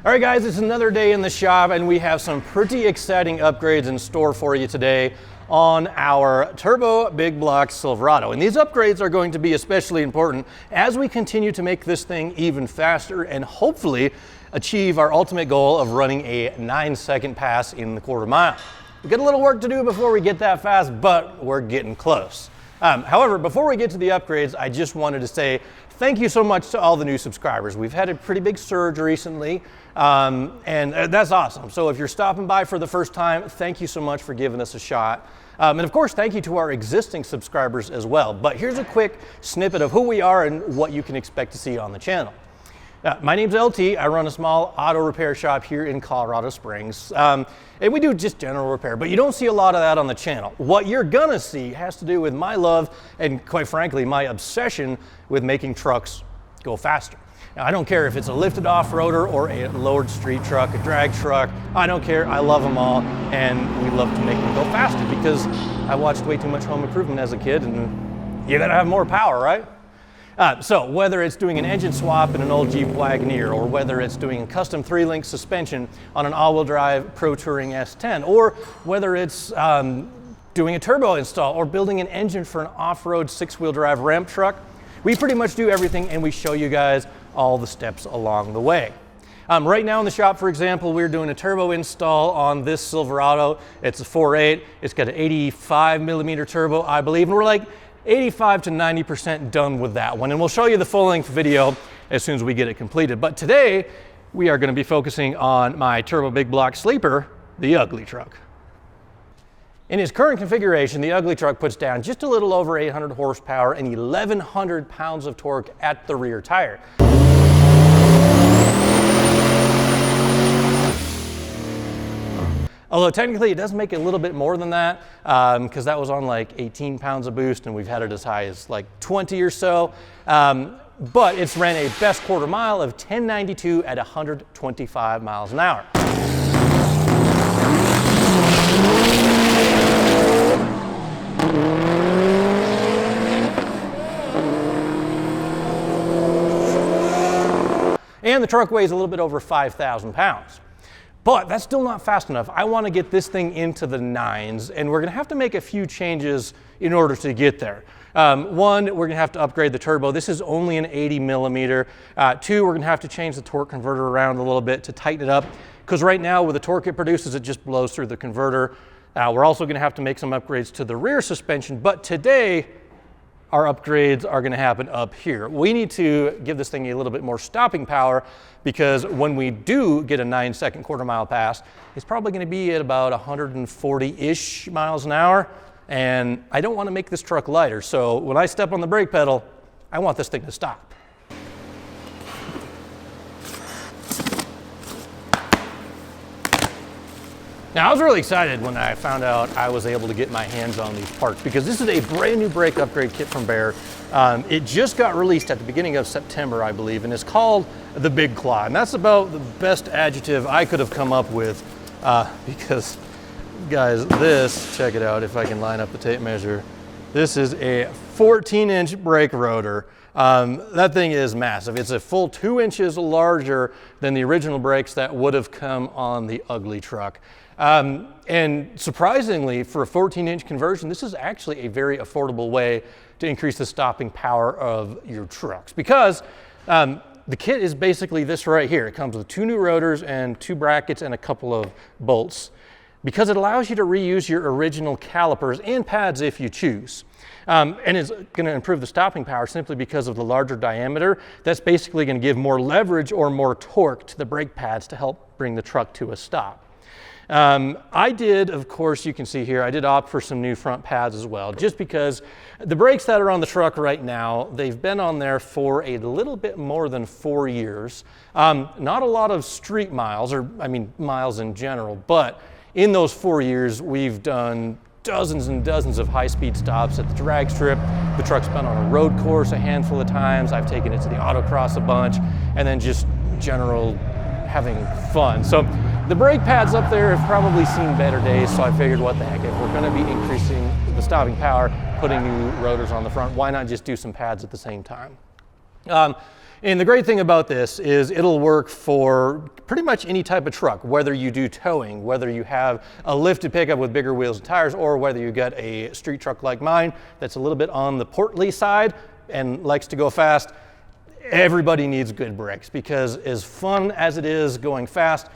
All right guys, it's another day in the shop and we have some pretty exciting upgrades in store for you today on our turbo big block Silverado. And these upgrades are going to be especially important as we continue to make this thing even faster and hopefully achieve our ultimate goal of running a 9-second pass in the quarter mile. We've got a little work to do before we get that fast, but we're getting close. However, before we get to the upgrades, I just wanted to say thank you so much to all the new subscribers. We've had a pretty big surge recently, and that's awesome. So if you're stopping by for the first time, thank you so much for giving us a shot. And of course, thank you to our existing subscribers as well. But here's a quick snippet of who we are and what you can expect to see on the channel. My name's LT. I run a small auto repair shop here in Colorado Springs. And we do just general repair, but you don't see a lot of that on the channel. What you're gonna see has to do with my love and, quite frankly, my obsession with making trucks go faster. Now, I don't care if it's a lifted off-roader or a lowered street truck, a drag truck. I don't care. I love them all, and we love to make them go faster because I watched way too much Home Improvement as a kid, and you gotta have more power, right? So whether it's doing an engine swap in an old Jeep Wagoneer, or whether it's doing a custom 3-link suspension on an all-wheel drive Pro Touring S10, or whether it's doing a turbo install or building an engine for an off-road 6-wheel drive ramp truck, we pretty much do everything and we show you guys all the steps along the way. Right now in the shop, for example, we're doing a turbo install on this Silverado. It's a 4.8, it's got an 85 millimeter turbo, I believe, and we're like 85 to 90% done with that one. And we'll show you the full-length video as soon as we get it completed. But today, we are gonna be focusing on my turbo big block sleeper, the UglyTruck. In its current configuration, the UglyTruck puts down just a little over 800 horsepower and 1,100 pounds of torque at the rear tire. Although technically it does make it a little bit more than that because that was on like 18 pounds of boost and we've had it as high as like 20 or so. But it's ran a best quarter mile of 1092 at 125 miles an hour. And the truck weighs a little bit over 5,000 pounds. But that's still not fast enough. I want to get this thing into the 9s, and we're going to have to make a few changes in order to get there. One, we're going to have to upgrade the turbo. This is only an 80 millimeter. Two, we're going to have to change the torque converter around a little bit to tighten it up, because right now with the torque it produces, it just blows through the converter. We're also going to have to make some upgrades to the rear suspension, but today our upgrades are going to happen up here. We need to give this thing a little bit more stopping power because when we do get a 9-second quarter mile pass, it's probably going to be at about 140-ish miles an hour. And I don't want to make this truck lighter. So when I step on the brake pedal, I want this thing to stop. Now, I was really excited when I found out I was able to get my hands on these parts because this is a brand new brake upgrade kit from Baer. It just got released at the beginning of September, I believe, and it's called the Big Claw. And that's about the best adjective I could have come up with because, guys, this, check it out if I can line up the tape measure. This is a 14-inch brake rotor. That thing is massive. It's a full 2 inches larger than the original brakes that would have come on the UglyTruck. And surprisingly, for a 14-inch conversion, this is actually a very affordable way to increase the stopping power of your trucks because the kit is basically this right here. It comes with 2 new rotors and 2 brackets and a couple of bolts because it allows you to reuse your original calipers and pads if you choose. And it's going to improve the stopping power simply because of the larger diameter. That's basically going to give more leverage or more torque to the brake pads to help bring the truck to a stop. I did, of course, you can see here, I did opt for some new front pads as well, just because the brakes that are on the truck right now, they've been on there for a little bit more than 4 years. Not a lot of street miles, or I mean miles in general, but in those 4 years, we've done dozens and dozens of high-speed stops at the drag strip. The truck's been on a road course a handful of times. I've taken it to the autocross a bunch, and then just general having fun. So the brake pads up there have probably seen better days, so I figured what the heck, if we're going to be increasing the stopping power, putting new rotors on the front, why not just do some pads at the same time? And the great thing about this is it'll work for pretty much any type of truck, whether you do towing, whether you have a lifted pickup with bigger wheels and tires, or whether you got a street truck like mine that's a little bit on the portly side and likes to go fast. Everybody needs good brakes, because as fun as it is going fast,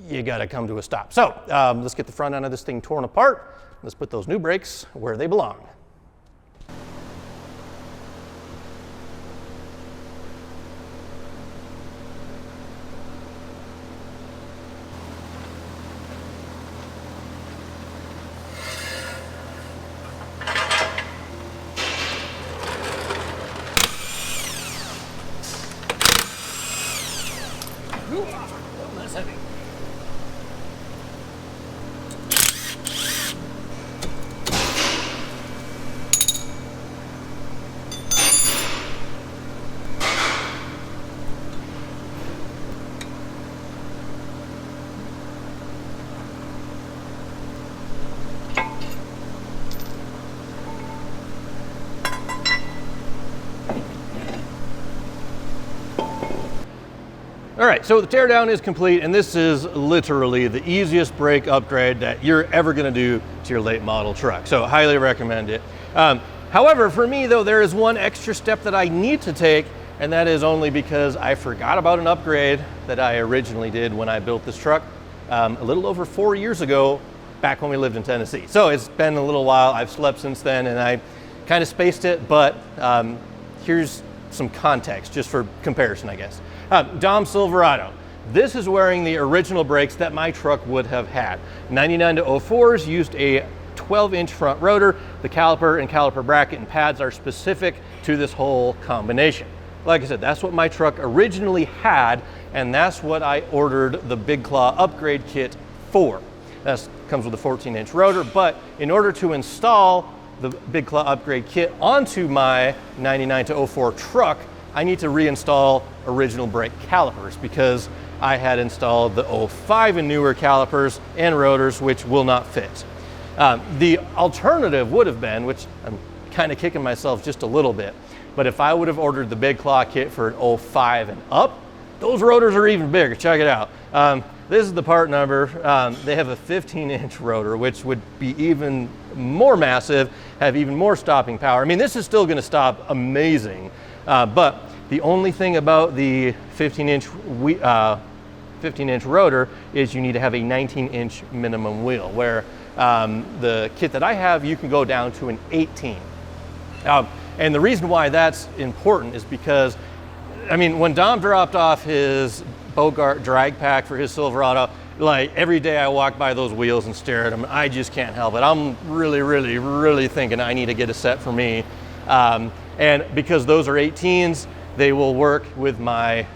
you gotta come to a stop. So let's get the front end of this thing torn apart. Let's put those new brakes where they belong. That's heavy. All right, so the teardown is complete, and this is literally the easiest brake upgrade that you're ever gonna do to your late model truck. So highly recommend it. However, for me though, there is one extra step that I need to take, and that is only because I forgot about an upgrade that I originally did when I built this truck a little over 4 years ago, back when we lived in Tennessee. So it's been a little while. I've slept since then, and I kind of spaced it, but here's some context just for comparison, I guess. Dom Silverado. This is wearing the original brakes that my truck would have had. 99 to 04s used a 12-inch front rotor. The caliper and caliper bracket and pads are specific to this whole combination. Like I said, that's what my truck originally had, and that's what I ordered the Big Claw upgrade kit for. That comes with a 14-inch rotor, but in order to install the Big Claw upgrade kit onto my 99 to 04 truck, I need to reinstall original brake calipers, because I had installed the 05 and newer calipers and rotors, which will not fit. The alternative would have been, which I'm kind of kicking myself just a little bit, but if I would have ordered the Big Claw kit for an 05 and up, those rotors are even bigger. Check it out. This is the part number. They have a 15-inch rotor, which would be even more massive, have even more stopping power. I mean, this is still going to stop amazing. But the only thing about the 15-inch rotor is you need to have a 19-inch minimum wheel, where the kit that I have, you can go down to an 18. And the reason why that's important is because, I mean, when Dom dropped off his Bogart drag pack for his Silverado, like every day I walk by those wheels and stare at them, I just can't help it. I'm really thinking I need to get a set for me. And because those are 18s, they will work with my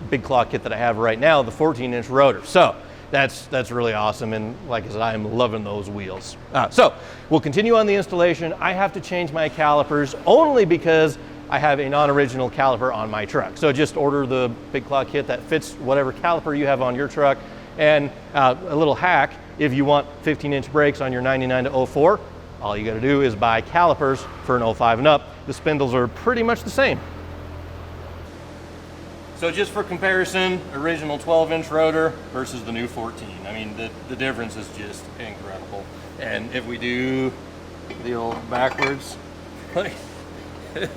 Big Claw kit that I have right now, the 14-inch rotor. So that's really awesome, and like I said, I'm loving those wheels. So we'll continue on the installation. I have to change my calipers only because I have a non-original caliper on my truck. So just order the Big Claw kit that fits whatever caliper you have on your truck. And a little hack, if you want 15-inch brakes on your 99 to 04, all you gotta do is buy calipers for an 05 and up. The spindles are pretty much the same. So just for comparison, original 12-inch rotor versus the new 14. I mean, the difference is just incredible. And if we do the old backwards, like, it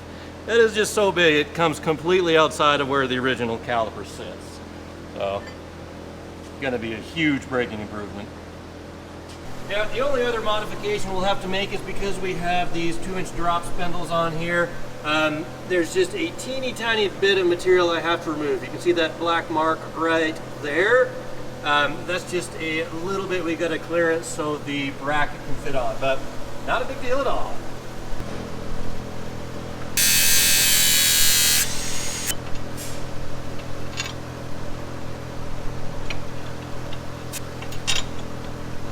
is just so big, it comes completely outside of where the original caliper sits. So, it's gonna be a huge braking improvement. Yeah, the only other modification we'll have to make is because we have these 2-inch drop spindles on here. There's just a teeny tiny bit of material I have to remove. You can see that black mark right there. That's just a little bit we got to clear it so the bracket can fit on, but not a big deal at all.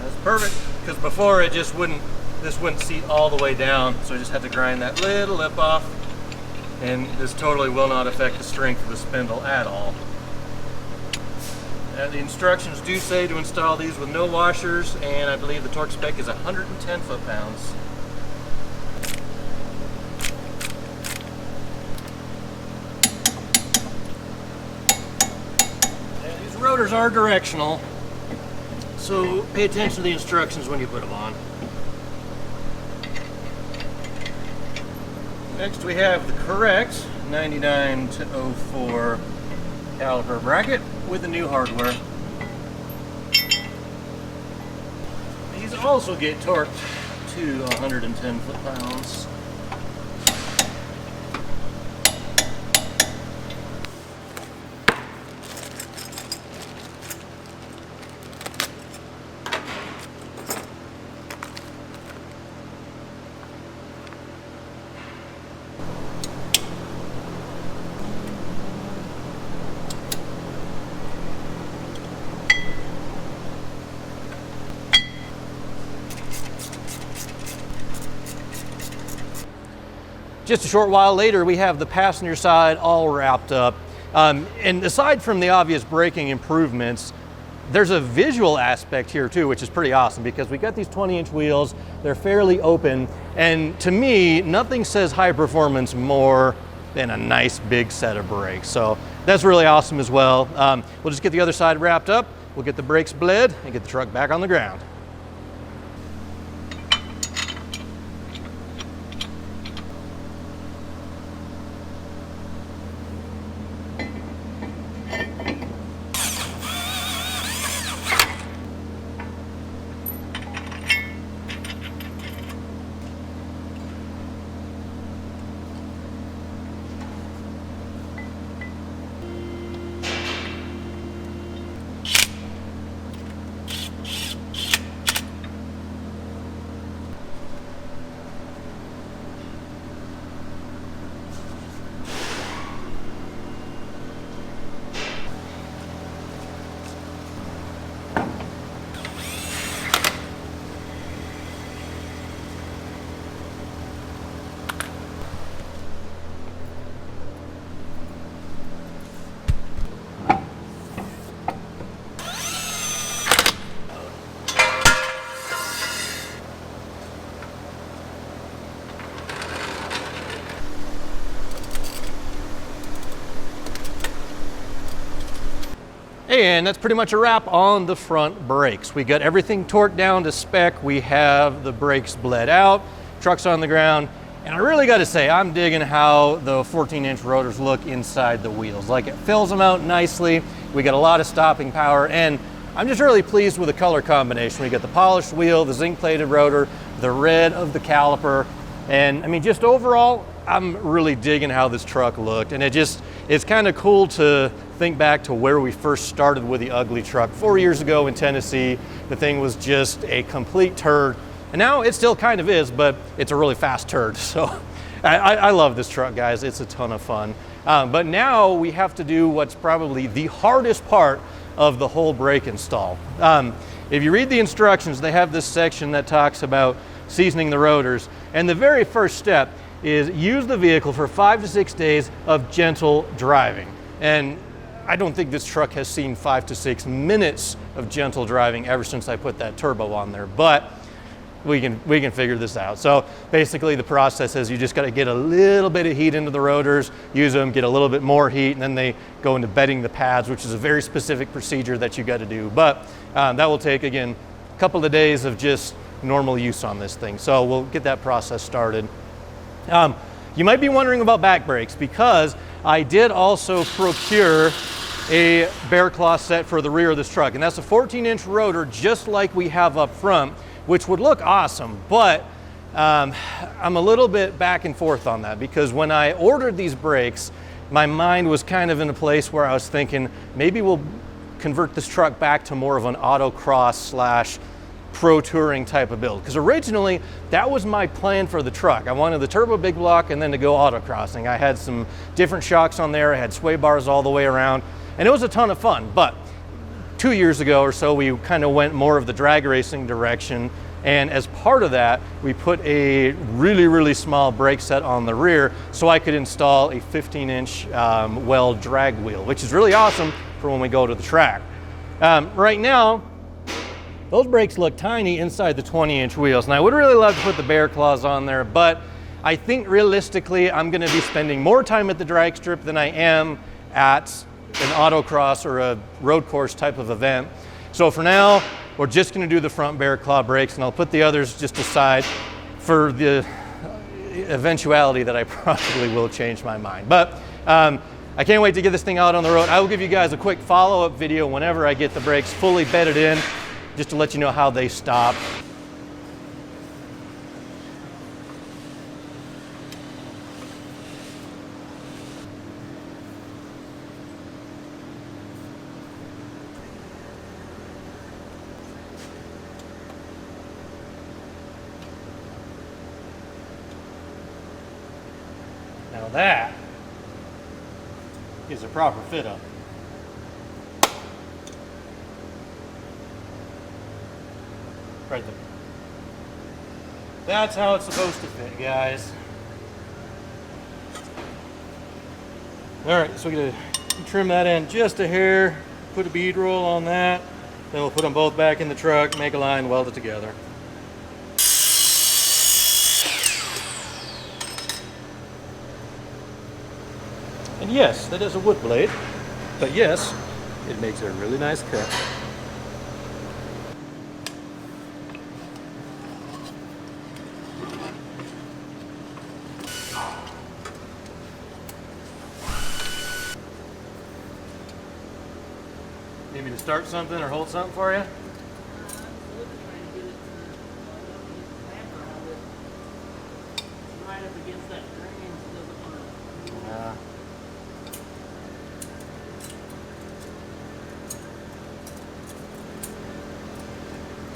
That's perfect, because before it just this wouldn't seat all the way down, so I just had to grind that little lip off, and this totally will not affect the strength of the spindle at all. The instructions do say to install these with no washers, and I believe the torque spec is 110 foot-pounds. rotors are directional, so pay attention to the instructions when you put them on. Next we have the correct 99 to 04 caliper bracket with the new hardware. These also get torqued to 110 foot-pounds. Just a short while later, we have the passenger side all wrapped up. And aside from the obvious braking improvements, there's a visual aspect here too, which is pretty awesome because we got these 20-inch wheels, they're fairly open, and to me, nothing says high performance more than a nice big set of brakes. So that's really awesome as well. We'll just get the other side wrapped up, we'll get the brakes bled, and get the truck back on the ground. And that's pretty much a wrap on the front brakes. We got everything torqued down to spec. We have the brakes bled out, truck's on the ground. And I really gotta say, I'm digging how the 14-inch rotors look inside the wheels. Like, it fills them out nicely. We got a lot of stopping power, and I'm just really pleased with the color combination. We got the polished wheel, the zinc plated rotor, the red of the caliper. And I mean, just overall, I'm really digging how this truck looked. And it's kind of cool to think back to where we first started with the UglyTruck 4 years ago in Tennessee. The thing was just a complete turd. And now it still kind of is, but it's a really fast turd. So I love this truck, guys. It's a ton of fun. But now we have to do what's probably the hardest part of the whole brake install. If you read the instructions, they have this section that talks about seasoning the rotors. And the very first step is use the vehicle for 5 to 6 days of gentle driving. And I don't think this truck has seen 5 to 6 minutes of gentle driving ever since I put that turbo on there, but we can figure this out. So basically the process is you just got to get a little bit of heat into the rotors, use them, get a little bit more heat, and then they go into bedding the pads, which is a very specific procedure that you got to do. But that will take, again, a couple of days of just normal use on this thing. So we'll get that process started. You might be wondering about back brakes, because I did also procure a Baer Claw set for the rear of this truck, and that's a 14-inch rotor just like we have up front, which would look awesome, but I'm a little bit back and forth on that, because when I ordered these brakes, my mind was kind of in a place where I was thinking maybe we'll convert this truck back to more of an autocross / pro touring type of build, because originally that was my plan for the truck. I wanted the turbo big block and then to go autocrossing. I had some different shocks on there, I had sway bars all the way around, and it was a ton of fun. But 2 years ago or so, we kind of went more of the drag racing direction, and as part of that, we put a really small brake set on the rear so I could install a 15-inch weld drag wheel, which is really awesome for when we go to the track. Right now, those brakes look tiny inside the 20-inch wheels, and I would really love to put the Baer Claws on there, but I think realistically I'm going to be spending more time at the drag strip than I am at an autocross or a road course type of event. So for now, we're just going to do the front Baer Claw brakes, and I'll put the others just aside for the eventuality that I probably will change my mind. But I can't wait to get this thing out on the road. I will give you guys a quick follow-up video whenever I get the brakes fully bedded in, just to let you know how they stop. Now that is a proper fit up. Right there. That's how it's supposed to fit, guys. All right, so we're gonna trim that in just a hair, put a bead roll on that, then we'll put them both back in the truck, make a line, weld it together. And yes, that is a wood blade, but yes, it makes a really nice cut. Need me to start something or hold something for you?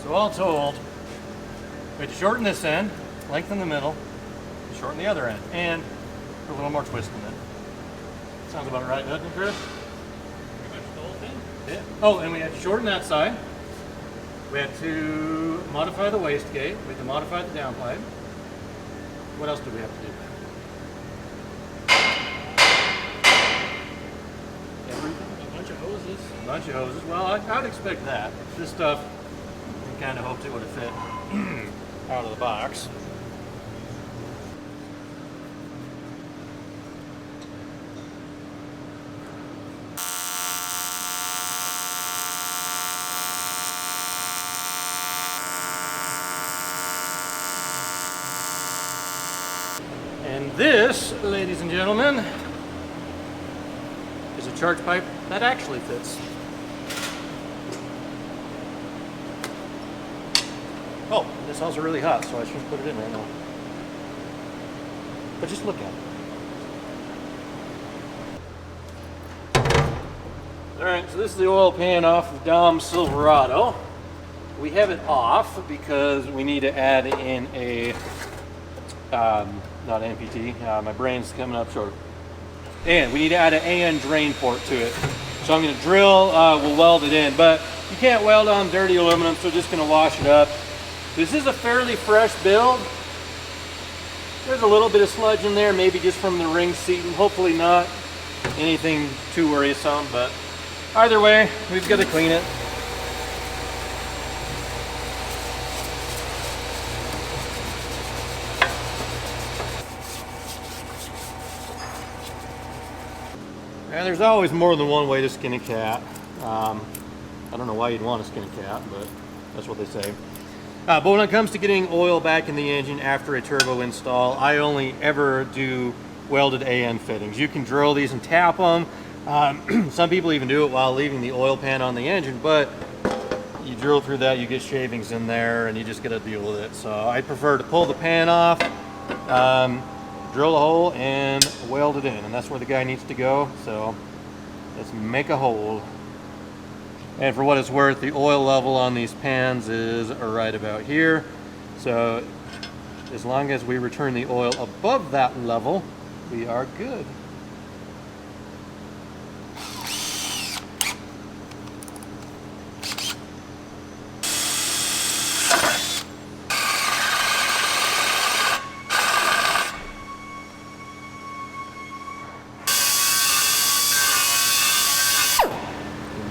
So all told, we have to shorten this end, lengthen the middle, and shorten the other end, and put a little more twist in it. Sounds about right, doesn't it, Chris? Pretty much the whole thing. Yeah. Oh, and we had to shorten that side. We had to modify the wastegate. We had to modify the downpipe. What else do we have to do? Everything. A bunch of hoses. A bunch of hoses. Well, I would expect that. This stuff, I kind of hoped it would have fit out of the box. And this, ladies and gentlemen, is a charge pipe that actually fits. Oh, this is also really hot, so I shouldn't put it in right now. But just look at it. Alright, so this is the oil pan off of Dom's Silverado. We have it off because we need to add in a, not NPT, my brain's coming up short. And we need to add an AN drain port to it. So I'm going to drill, we'll weld it in, but you can't weld on dirty aluminum, so just going to wash it up. This is a fairly fresh build. There's a little bit of sludge in there, maybe just from the ring seat, and hopefully not anything too worrisome, but either way, we've got to clean it. And there's always more than one way to skin a cat. I don't know why you'd want to skin a cat, but that's what they say. But when it comes to getting oil back in the engine after a turbo install, I only ever do welded AN fittings. You can drill these and tap them. Some people even do it while leaving the oil pan on the engine, but you drill through that, you get shavings in there, and you just got to deal with it. So I prefer to pull the pan off, drill a hole, and weld it in, and that's where the guy needs to go. So let's make a hole. And for what it's worth, the oil level on these pans is right about here. So as long as we return the oil above that level, we are good.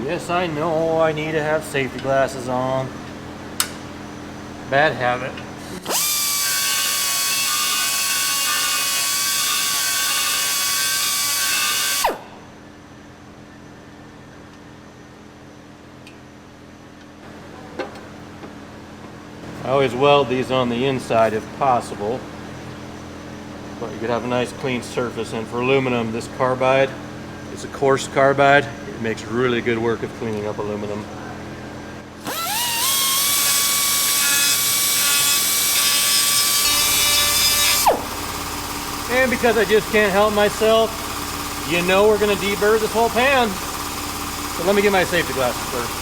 Yes, I know I need to have safety glasses on. Bad habit. I always weld these on the inside if possible, but you could have a nice clean surface. And for aluminum, this carbide is a coarse carbide. It makes really good work of cleaning up aluminum. And because I just can't help myself, you know we're gonna deburr this whole pan. So let me get my safety glasses first.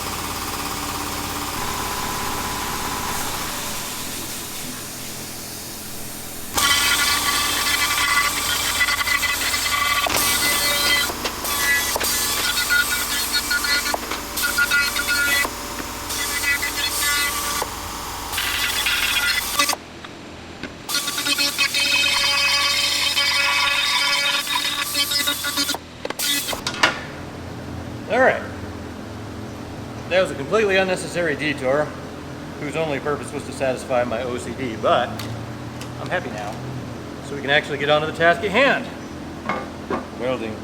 All right, that was a completely unnecessary detour whose only purpose was to satisfy my OCD, but I'm happy now, so we can actually get on to the task at hand, welding.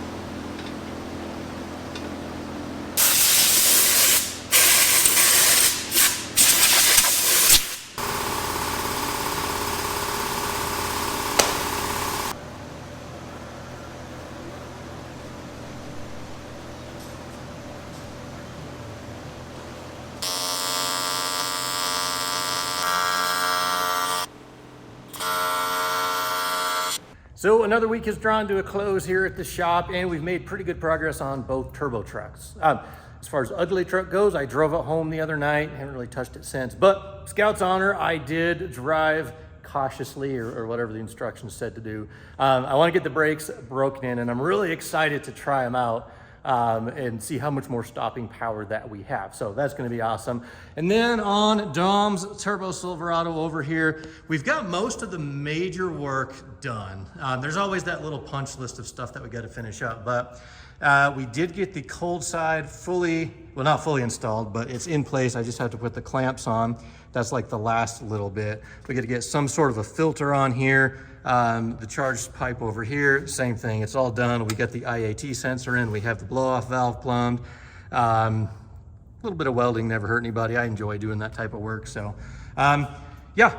So another week has drawn to a close here at the shop, and we've made pretty good progress on both turbo trucks. As far as UglyTruck goes, I drove it home the other night, haven't really touched it since, but Scout's honor, I did drive cautiously or whatever the instructions said to do. I want to get the brakes broken in, and I'm really excited to try them out and see how much more stopping power that we have. So that's going to be awesome. And then on Dom's Turbo Silverado over here, we've got most of the major work done. There's always that little punch list of stuff that we got to finish up, but we did get the cold side fully, well, not fully installed, but it's in place. I just have to put the clamps on. That's like the last little bit. We got to get some sort of a filter on here. The charge pipe over here, same thing. It's all done. We got the IAT sensor in. We have the blow-off valve plumbed. A little bit of welding never hurt anybody. I enjoy doing that type of work. So, yeah,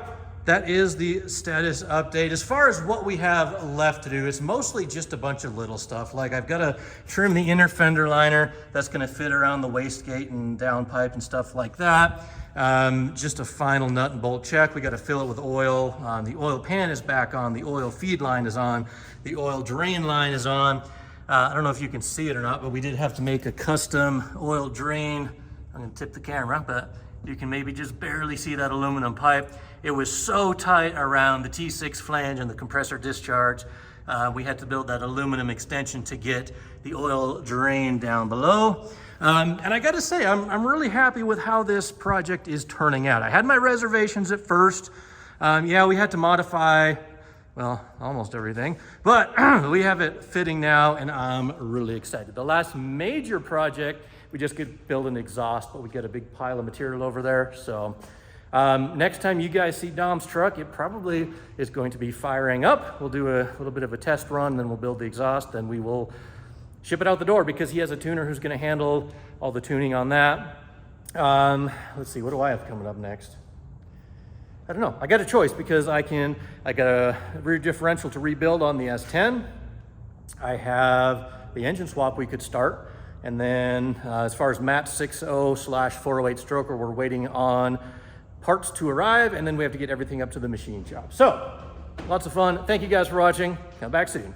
that is the status update. As far as what we have left to do, it's mostly just a bunch of little stuff. Like I've got to trim the inner fender liner. That's going to fit around the wastegate and downpipe and stuff like that. Just a final nut and bolt check. We got to fill it with oil. The oil pan is back on. The oil feed line is on. The oil drain line is on. I don't know if you can see it or not, but we did have to make a custom oil drain. I'm going to tip the camera, but you can maybe just barely see that aluminum pipe. It was so tight around the T6 flange and the compressor discharge. We had to build that aluminum extension to get the oil drain down below. And I got to say, I'm really happy with how this project is turning out. I had my reservations at first. Yeah, we had to modify, well, almost everything, but we have it fitting now, and I'm really excited. The last major project, we just could build an exhaust, but we got a big pile of material over there. So next time you guys see Dom's truck, it probably is going to be firing up. We'll do a little bit of a test run, then we'll build the exhaust, and we will ship it out the door because he has a tuner who's going to handle all the tuning on that. Let's see, what do I have coming up next? I don't know. I got a choice because I got a rear differential to rebuild on the S10. I have the engine swap we could start. And then as far as Matt 60/408 stroker, we're waiting on parts to arrive, and then we have to get everything up to the machine shop. So lots of fun. Thank you guys for watching. Come back soon.